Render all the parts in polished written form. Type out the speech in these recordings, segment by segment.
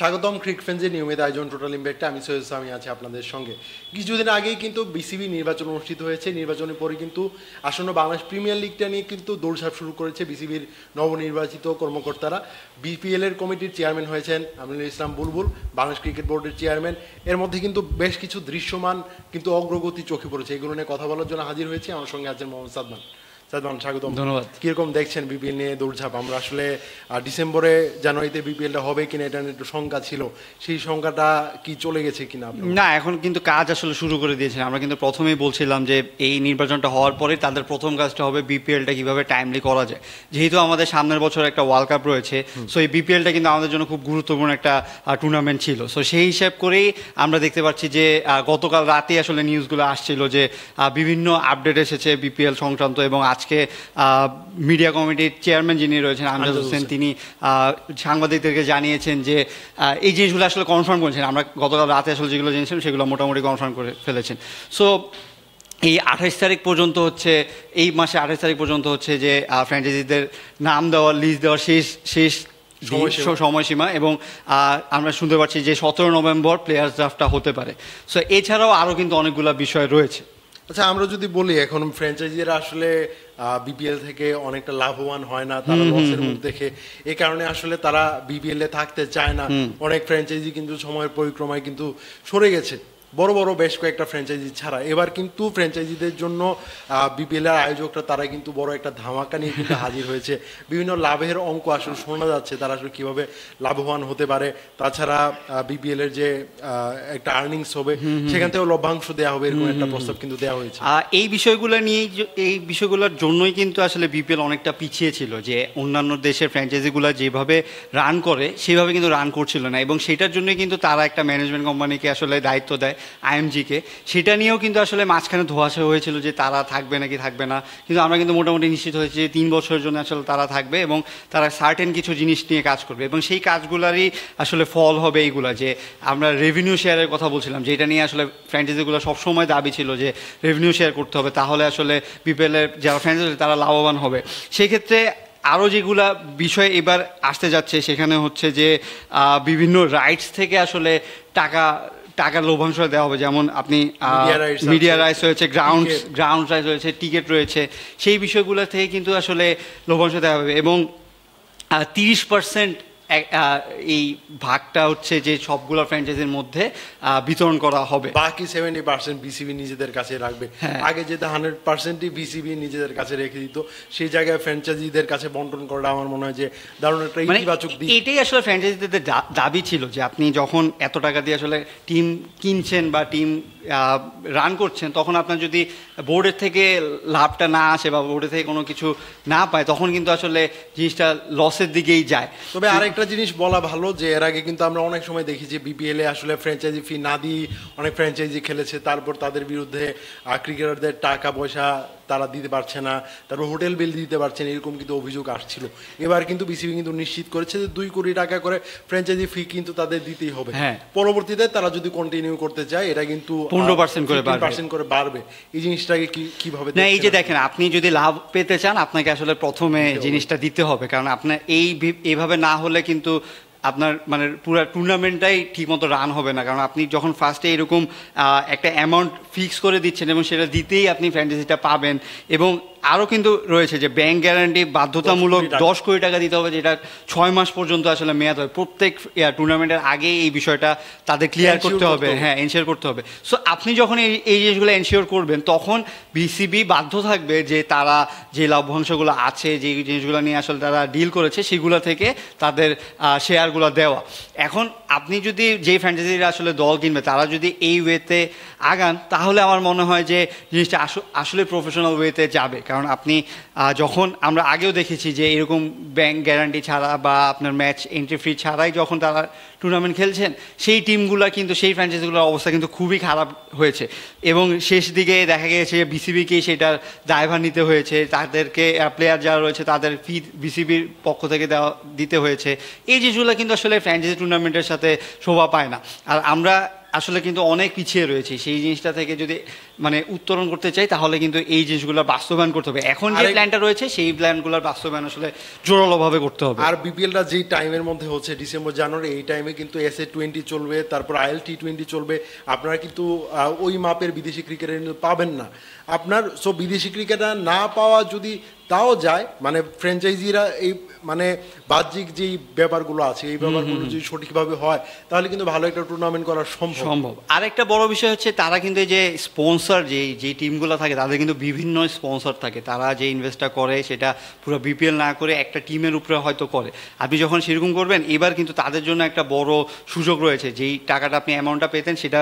স্বাগতম ক্রিকেট ফ্রেন্ডসের নিয়মিত আয়োজন টোটাল ইম্প্যাক্টে আমি সৈয়দ সামি আছি আপনাদের সঙ্গে। কিছুদিন আগেই কিন্তু বিসিবি নির্বাচন অনুষ্ঠিত হয়েছে। নির্বাচনের পরে কিন্তু আসন্ন বাংলাদেশ প্রিমিয়ার লিগটা নিয়ে কিন্তু দৌড়ঝাঁপ শুরু করেছে বিসিবির নবনির্বাচিত কর্মকর্তারা। বিপিএল এর কমিটির চেয়ারম্যান হয়েছেন আমিনুল ইসলাম বুলবুল, বাংলাদেশ ক্রিকেট বোর্ডের চেয়ারম্যান। এর মধ্যে কিন্তু বেশ কিছু দৃশ্যমান কিন্তু অগ্রগতি চোখে পড়েছে। এগুলো নিয়ে কথা বলার জন্য হাজির হয়েছে আমার সঙ্গে আছেন মোহাম্মদ সাদমান। স্বাগতম। ধন্যবাদ। কিরকম দেখছেন বিপিএল নিয়ে দৌড়ঝাঁপ? আমরা আসলে ডিসেম্বরে জানুয়ারিতে বিপিএলটা হবে কিনা এটা নিয়ে একটু শঙ্কা ছিল, সেই শঙ্কাটা কি চলে গেছে কিনা? না, এখন কিন্তু কাজ আসলে শুরু করে দিয়েছেন। আমরা কিন্তু প্রথমেই বলছিলাম যে এই নির্বাচনটা হওয়ার পরে তাদের প্রথম কাজটা হবে বিপিএলটা কিভাবে টাইমলি করা যায়। যেহেতু আমাদের সামনের বছর একটা ওয়ার্ল্ড কাপ রয়েছে, সো এই বিপিএলটা কিন্তু আমাদের জন্য খুব গুরুত্বপূর্ণ একটা টুর্নামেন্ট ছিল। সো সেই হিসাব করেই আমরা দেখতে পাচ্ছি যে গতকাল রাতে আসলে নিউজগুলো আসছিল যে বিভিন্ন আপডেট এসেছে বিপিএল সংক্রান্ত, এবং আজকে মিডিয়া কমিটির চেয়ারম্যান যিনি রয়েছেন আমজাদ হোসেন, তিনি সাংবাদিকদেরকে জানিয়েছেন যে এই জিনিসগুলো আসলে কনফার্ম করেছেন। আমরা গতকাল রাতে আসলে যেগুলো জেনেছিলাম সেগুলো মোটামুটি কনফার্ম করে ফেলেছেন। সো এই 28 তারিখ পর্যন্ত হচ্ছে, এই মাসে 28 তারিখ পর্যন্ত হচ্ছে যে ফ্র্যাঞ্চাইজিদের নাম দেওয়ার, লিস্ট দেওয়ার শেষ সময়সীমা, এবং আমরা শুনতে পাচ্ছি যে 17 নভেম্বর প্লেয়ার্স ড্রাফটটা হতে পারে। সো এছাড়াও আরও কিন্তু অনেকগুলো বিষয় রয়েছে। আচ্ছা, আমরা যদি বলি এখন ফ্র্যাঞ্চাইজিরা আসলে বিপিএল থেকে অনেকটা লাভবান হয় না, তারা লসের মুখ দেখে, এই কারণে আসলে তারা বিপিএল এ থাকতে চায় না। অনেক ফ্র্যাঞ্চাইজি কিন্তু সময়ের পরিক্রমায় কিন্তু সরে গেছে, বড় বড় বেশ কয়েকটা ফ্র্যাঞ্চাইজি ছাড়া। এবার কিন্তু ফ্র্যাঞ্চাইজিদের জন্য বিপিএল এর আয়োজকরা তারা কিন্তু বড় একটা ধামাকা নিয়ে কিন্তু হাজির হয়েছে। বিভিন্ন লাভের অঙ্ক আসলে শোনা যাচ্ছে, তারা আসলে কিভাবে লাভবান হতে পারে। তাছাড়া বিপিএল এর যে একটা আর্নিংস হবে সেখান থেকেও লভ্যাংশ দেওয়া হবে, এরকম একটা প্রস্তাব কিন্তু দেওয়া হয়েছে। এই বিষয়গুলো নিয়ে, এই বিষয়গুলোর জন্যই কিন্তু আসলে বিপিএল অনেকটা পিছিয়ে ছিল, যে অন্যান্য দেশের ফ্র্যাঞ্চাইজিগুলো যেভাবে রান করে সেভাবে কিন্তু রান করছিল না, এবং সেটার জন্যই কিন্তু তারা একটা ম্যানেজমেন্ট কোম্পানিকে আসলে দায়িত্ব দেয়, আইএমজিকে। সেটা নিয়েও কিন্তু আসলে মাঝখানে ধোঁয়াশা হয়েছিল যে তারা থাকবে নাকি থাকবে না, কিন্তু আমরা কিন্তু মোটামুটি নিশ্চিত হয়েছি যে 3 বছরের জন্য আসলে তারা থাকবে, এবং তারা সার্টেন কিছু জিনিস নিয়ে কাজ করবে, এবং সেই কাজগুলারই আসলে ফল হবে এইগুলা। যে আমরা রেভিনিউ শেয়ারের কথা বলছিলাম, যেটা নিয়ে আসলে ফ্র্যাঞ্চাইজিগুলো সবসময় দাবি ছিল যে রেভিনিউ শেয়ার করতে হবে, তাহলে আসলে বিপিএলের যারা ফ্র্যাঞ্চাইজি তারা লাভবান হবে। সেক্ষেত্রে আরও যেগুলা বিষয় এবার আসতে যাচ্ছে সেখানে হচ্ছে যে বিভিন্ন রাইটস থেকে আসলে টাকার লভ্যাংশ দেওয়া হবে। যেমন আপনি মিডিয়া রাইটস রয়েছে, গ্রাউন্ড রাইটস রয়েছে, টিকিট রয়েছে, সেই বিষয়গুলো থেকে কিন্তু আসলে লভ্যাংশ দেওয়া হবে, এবং 30% এই ভাগটা হচ্ছে যে সবগুলো ফ্র্যাঞ্চাইজির মধ্যে বিতরণ করা হবে। বাকি 70% বিসিবি নিজেদের কাছে রাখবে। আগে যেটা 100%ই বিসিবি নিজেদের কাছে রেখে দিত, সেই জায়গায় ফ্র্যাঞ্চাইজিদের কাছে বন্টন করাটা আমার মনে হয় যে দারুণ একটা ইতিবাচক দিক। এটাই আসলে ফ্র্যাঞ্চাইজিদের দাবি ছিল, যে আপনি যখন এত টাকা দিয়ে আসলে টিম কিনছেন বা টিম রান করছেন, তখন আপনার যদি বোর্ডের থেকে লাভটা না আসে বা বোর্ডের থেকে কোনো কিছু না পায়, তখন কিন্তু আসলে জিনিসটা লসের দিকেই যায়। তবে আরেকটা জিনিস বলা ভালো, যে এর আগে কিন্তু আমরা অনেক সময় দেখি যে বিপিএল এ আসলে ফ্র্যাঞ্চাইজি ফি না দিয়ে অনেক ফ্র্যাঞ্চাইজি খেলেছে, তারপর তাদের বিরুদ্ধে ক্রিকেটারদের টাকা পয়সা তারা দিতে পারছে না, তারপর হোটেল বিল দিতে পারছে না, এরকম কিন্তু অভিযোগ আসছিল। এবার কিন্তু বিসিবি কিন্তু নিশ্চিত করেছে যে 2 কোটি টাকা করে ফ্র্যাঞ্চাইজি ফি কিন্তু তাদের দিতেই হবে। পরবর্তীতে তারা যদি কন্টিনিউ করতে চায়, এটা কিন্তু 15% করে বাড়বে। এই জিনিসটাকে কিভাবে না, এই যে দেখেন, আপনি যদি লাভ পেতে চান আপনাকে আসলে প্রথমে জিনিসটা দিতে হবে, কারণ আপনার এইভাবে না হলে কিন্তু আপনার মানে পুরো টুর্নামেন্টটাই ঠিকমতো রান হবে না। কারণ আপনি যখন ফার্স্টে এরকম একটা অ্যামাউন্ট ফিক্স করে দিচ্ছেন এবং সেটা দিতেই আপনি ফ্র্যাঞ্চাইজিটা পাবেন, এবং আরও কিন্তু রয়েছে যে ব্যাংক গ্যারান্টি বাধ্যতামূলক 10 কোটি টাকা দিতে হবে, যেটা 6 মাস পর্যন্ত আসলে মেয়াদ হয়। প্রত্যেক টুর্নামেন্টের আগে এই বিষয়টা তাদের ক্লিয়ার করতে হবে, এনশিওর করতে হবে। সো আপনি যখন এই জিনিসগুলো এনশিওর করবেন, তখন বিসিবি বাধ্য থাকবে যে তারা যে লভ্যাংশগুলো আছে, যে জিনিসগুলো নিয়ে আসলে তারা ডিল করেছে, সেগুলো থেকে তাদের শেয়ারগুলো দেওয়া। এখন আপনি যদি যে ফ্র্যাঞ্চাইজিরা আসলে দল কিনবে তারা যদি এই ওয়েতে আগান, তাহলে আমার মনে হয় যে জিনিসটা আসলে প্রফেশনাল ওয়েতে যাবে। কারণ আপনি যখন আমরা আগেও দেখেছি যে এরকম ব্যাংক গ্যারান্টি ছাড়া বা আপনার ম্যাচ এন্ট্রি ফি ছাড়াই যখন তারা টুর্নামেন্ট খেলছেন, সেই টিমগুলো কিন্তু, সেই ফ্র্যাঞ্চাইজিগুলোর অবস্থা কিন্তু খুবই খারাপ হয়েছে, এবং শেষ দিকে দেখা গেছে বিসিবিকেই সেটার দায়ভার নিতে হয়েছে। তাদেরকে প্লেয়ার যারা রয়েছে তাদের ফি বিসিবির পক্ষ থেকে দিতে হয়েছে। এই জিনিসগুলো কিন্তু আসলে ফ্র্যাঞ্চাইজি টুর্নামেন্টের সাথে শোভা পায় না। আর আমরা আসলে কিন্তু অনেক পিছিয়ে রয়েছি। সেই জিনিসটা থেকে যদি মানে উত্তরণ করতে চাই তাহলে কিন্তু এই জিনিসগুলো বাস্তবায়ন করতে হবে। এখন যে প্ল্যানটা রয়েছে সেই প্ল্যানগুলোর বাস্তবায়ন আসলে জোরালোভাবে করতে হবে। আর বিপিএলটা যেই টাইমের মধ্যে হচ্ছে ডিসেম্বর জানুয়ারি, এই টাইমে কিন্তু SA-20 চলবে, তারপর IL-T20 চলবে। আপনারা কিন্তু ওই মাপের বিদেশি ক্রিকেটার কিন্তু পাবেন না আপনার। সো বিদেশি ক্রিকেটার না পাওয়া যদি তাও যায়, মানে ফ্র্যাঞ্চাইজিরা এই মানে বাহ্যিক যেই ব্যাপারগুলো আছে এই ব্যাপারগুলো যদি সঠিকভাবে হয় তাহলে কিন্তু ভালো একটা টুর্নামেন্ট করা সম্ভব। আর একটা বড় বিষয় হচ্ছে তারা কিন্তু এই যে স্পন্সর যে টিমগুলো থাকে তাদের কিন্তু বিভিন্ন স্পন্সর থাকে, তারা যে ইনভেস্টটা করে সেটা পুরো বিপিএল না করে একটা টিমের উপরে হয়তো করে। আপনি যখন সেরকম করবেন এবার কিন্তু তাদের জন্য একটা বড় সুযোগ রয়েছে, যেই টাকাটা আপনি অ্যামাউন্টটা পেতেন সেটা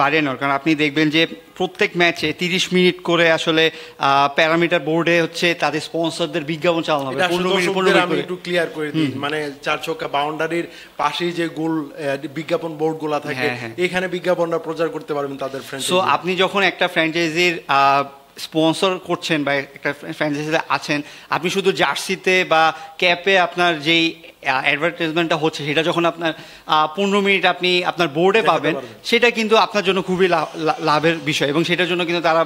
বাড়িয়ে নেওয়ার। কারণ আপনি দেখবেন যে প্রত্যেক ম্যাচে 30 মিনিট করে আসলে প্যারামিটার বোর্ডে হচ্ছে তাদের স্পন্সরদের বিজ্ঞাপন চালানো হবে। 15 মিনিট আমি একটু ক্লিয়ার করে দিই, মানে 4 ছক্কা বাউন্ডারির পাশেই যে গোল বিজ্ঞাপন বোর্ডগুলো থাকে এখানে বিজ্ঞাপনটা প্রচার করতে পারবেন তাদের ফ্র্যাঞ্চাইজি। সো আপনি যখন একটা ফ্র্যাঞ্চাইজির স্পন্সর করছেন বা একটা ফ্র্যাঞ্চাইজিতে আছেন, আপনি শুধু জার্সিতে বা ক্যাপে আপনার যেই অ্যাডভার্টাইজমেন্টটা হচ্ছে সেটা যখন আপনার 15 মিনিট আপনি আপনার বোর্ডে পাবেন, সেটা কিন্তু আপনার জন্য খুবই লাভের বিষয় এবং সেটার জন্য কিন্তু তারা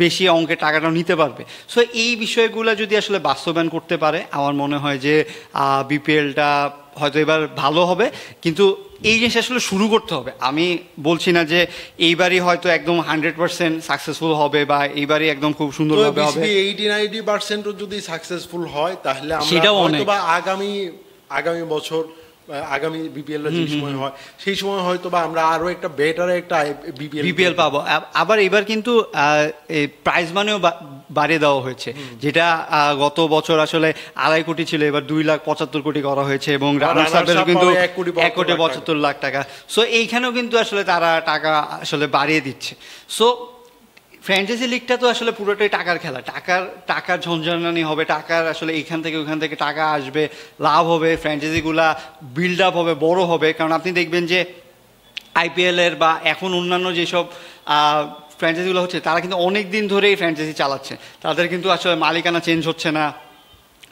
বেশি অঙ্কের টাকাটাও নিতে পারবে। সো এই বিষয়গুলো যদি আসলে বাস্তবায়ন করতে পারে আমার মনে হয় যে বিপিএলটা হয়তো এবার ভালো হবে। কিন্তু এই জিনিসটা আসলে শুরু করতে হবে। আমি বলছি না যে এইবারই হয়তো একদম 100% সাকসেসফুল হবে বা এইবারই একদম খুব সুন্দরভাবে হবে। 80-90% যদি সাকসেসফুল হয় তাহলে আমরা হয়তো বা আগামী বছর আগামী বিপিএল এর যে সময় হয় সেই সময় হয়তো বা আমরা আরো একটা বেটার একটা বিপিএল পাবো। আবার এবার কিন্তু প্রাইজ মানিও বাড়িয়ে দেওয়া হয়েছে, যেটা গত বছর আসলে 2.5 কোটি ছিল, এবার 2,75 কোটি করা হয়েছে এবং রানার্স আপের কিন্তু 1,72,00,000 টাকা। সো এইখানেও কিন্তু আসলে তারা টাকা আসলে বাড়িয়ে দিচ্ছে। সো ফ্র্যাঞ্চাইজি লিগটা তো আসলে পুরোটাই টাকার খেলা, টাকার ঝঞ্ঝানি হবে, টাকার আসলে এখান থেকে ওখান থেকে টাকা আসবে, লাভ হবে, ফ্র্যাঞ্চাইজিগুলা বিল্ড আপ হবে, বড় হবে। কারণ আপনি দেখবেন যে আইপিএলের বা এখন অন্যান্য যেসব ফ্র্যাঞ্চাইজিগুলো হচ্ছে তারা কিন্তু অনেক দিন ধরেই ফ্র্যাঞ্চাইজি চালাচ্ছে, তাদের কিন্তু আসলে মালিকানা চেঞ্জ হচ্ছে না,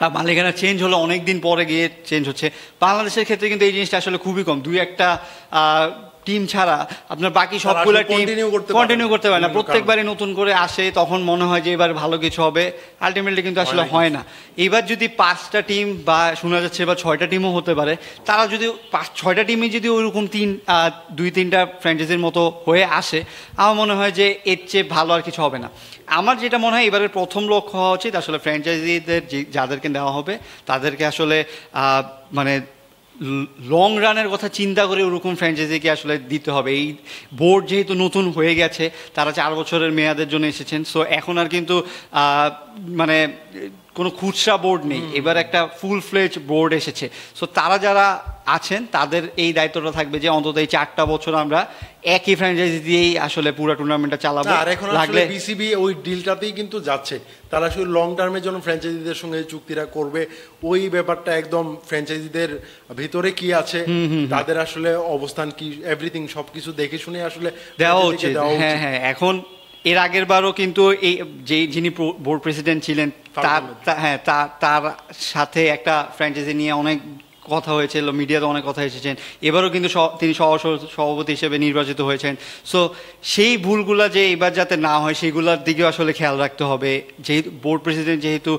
আর মালিকানা চেঞ্জ হলে অনেক দিন পরে গিয়ে চেঞ্জ হচ্ছে। বাংলাদেশের ক্ষেত্রে কিন্তু এই জিনিসটা আসলে খুবই কম, 2-1টা টিম ছাড়া আপনার বাকি সবগুলো টিম কন্টিনিউ করতে পারে না, প্রত্যেকবারই নতুন করে আসে, তখন মনে হয় যে এবার ভালো কিছু হবে, আলটিমেটলি কিন্তু আসলে হয় না। এবার যদি 5টা টিম বা শোনা যাচ্ছে এবার 6টা টিমও হতে পারে, তারা যদি 5-6টা টিমই যদি ওইরকম 2-3টা ফ্র্যাঞ্চাইজির মতো হয়ে আসে, আমার মনে হয় যে এর চেয়ে ভালো আর কিছু হবে না। আমার যেটা মনে হয় এবারের প্রথম লক্ষ্য হওয়া উচিত আসলে ফ্র্যাঞ্চাইজিদের যাদেরকে দেওয়া হবে তাদেরকে আসলে মানে লং রানের কথা চিন্তা করে ওরকম ফ্র্যাঞ্চাইজিকে আসলে দিতে হবে। এই বোর্ড যেহেতু নতুন হয়ে গেছে, তারা 4 বছরের মেয়াদের জন্য এসেছেন, সো এখন আর কিন্তু মানে কোনো খুচরা বোর্ড নেই, এবার একটা ফুল ফ্লেজ বোর্ড এসেছে। সো তারা যারা আছেন তাদের এই দায়িত্বটা থাকবে যে অন্তত এই 4টা বছর আমরা একই ফ্র্যাঞ্চাইজি দিয়েই আসলে পুরো টুর্নামেন্টটা চালাবো। আর এখন আসলে বিসিবি ওই ডিলটাতেই কিন্তু যাচ্ছে, তারা শুধু লং টার্মের জন্য ফ্র্যাঞ্চাইজিদের সঙ্গে চুক্তিটা করবে, ওই ব্যাপারটা একদম ফ্র্যাঞ্চাইজিদের ভিতরে কি আছে, তাদের আসলে অবস্থান কি, এভরিথিং সবকিছু দেখে শুনে আসলে দেওয়া উচিত। হ্যাঁ, এখন এর আগের বারও কিন্তু এই যিনি বোর্ড প্রেসিডেন্ট ছিলেন তার সাথে একটা ফ্র্যাঞ্চাইজি নিয়ে অনেক কথা হয়েছিল, মিডিয়াতে অনেক কথা এসেছেন, এবারও কিন্তু তিনি সভাপতি হিসেবে নির্বাচিত হয়েছেন। সো সেই ভুলগুলা যে এবার যাতে না হয় সেগুলোর দিকেও আসলে খেয়াল রাখতে হবে। যেহেতু বোর্ড প্রেসিডেন্ট যেহেতু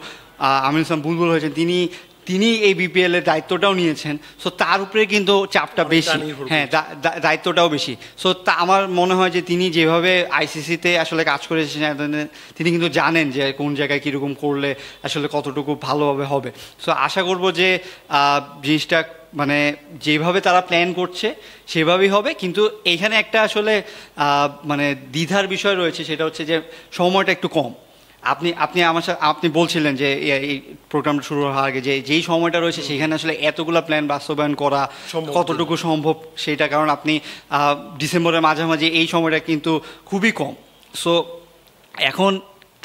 আমিনুল ইসলাম বুলবুল হয়েছেন, তিনি এই বিপিএল এর দায়িত্বটাও নিয়েছেন, সো তার উপরে কিন্তু চাপটা বেশি, হ্যাঁ দায়িত্বটাও বেশি। সো আমার মনে হয় যে তিনি যেভাবে আইসিসিতে আসলে কাজ করে এসেছেন তিনি কিন্তু জানেন যে কোন জায়গায় কীরকম করলে আসলে কতটুকু ভালোভাবে হবে। সো আশা করব যে জিনিসটা মানে যেভাবে তারা প্ল্যান করছে সেভাবেই হবে। কিন্তু এইখানে একটা আসলে মানে দ্বিধার বিষয় রয়েছে, সেটা হচ্ছে যে সময়টা একটু কম। আপনি বলছিলেন যে এই প্রোগ্রামটা শুরু হওয়ার আগে যে যেই সময়টা রয়েছে সেখানে আসলে এতগুলো প্ল্যান বাস্তবায়ন করা কতটুকু সম্ভব সেটা, কারণ আপনি ডিসেম্বরের মাঝামাঝি এই সময়টা কিন্তু খুবই কম। সো এখন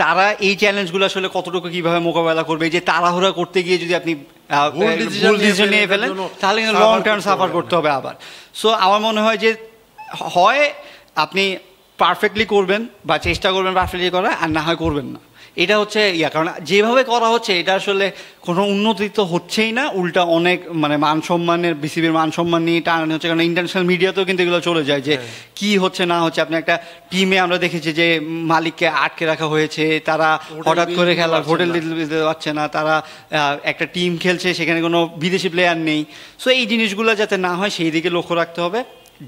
তারা এই চ্যালেঞ্জগুলো আসলে কতটুকু কিভাবে মোকাবেলা করবে, যে তাড়াহুড়া করতে গিয়ে যদি আপনি ভুল ডিসিশন নিয়ে ফেলেন তাহলে কিন্তু লং টার্ম সাফার করতে হবে আবার। সো আমার মনে হয় যে হয় আপনি পারফেক্টলি করবেন বা চেষ্টা করবেন পারফেক্টলি করা, আর না হয় করবেন না। এটা হচ্ছে কারণ যেভাবে করা হচ্ছে এটা আসলে কোনো উন্নতি তো হচ্ছেই না, উল্টা অনেক মানে মান সম্মানের, বিসিবির মান সম্মান নিয়ে টানানো হচ্ছে। কারণ ইন্টারন্যাশনাল মিডিয়াতেও কিন্তু এগুলো চলে যায় যে কি হচ্ছে না হচ্ছে। আপনি একটা টিমে আমরা দেখেছি যে মালিককে আটকে রাখা হয়েছে, তারা হঠাৎ করে খেলার হোটেল দিতে পারছে না, তারা একটা টিম খেলছে সেখানে কোনো বিদেশি প্লেয়ার নেই। সো এই জিনিসগুলো যাতে না হয় সেই দিকে লক্ষ্য রাখতে হবে।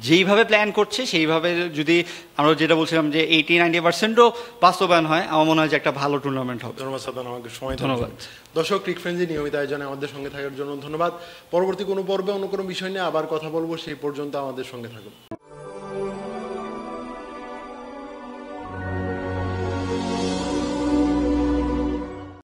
যেইভাবে প্ল্যান করছে সেইভাবে যদি আমরা যেটা বলছিলাম যে 80-90%ও বাস্তবায়ন হয়, আমার মনে হয় যে একটা ভালো টুর্নামেন্ট হবে। ধন্যবাদ সাদ্দাম, আমাকে সময় দেওয়ার ধন্যবাদ। জন্য। দর্শক, ক্রিক ফ্রেন্ডজি নিয়মিত আয়োজনে আমাদের সঙ্গে থাকার জন্য ধন্যবাদ। পরবর্তী কোনো পর্বে অন্য কোনো বিষয় নিয়ে আবার কথা বলবো, সেই পর্যন্ত আমাদের সঙ্গে থাকুন।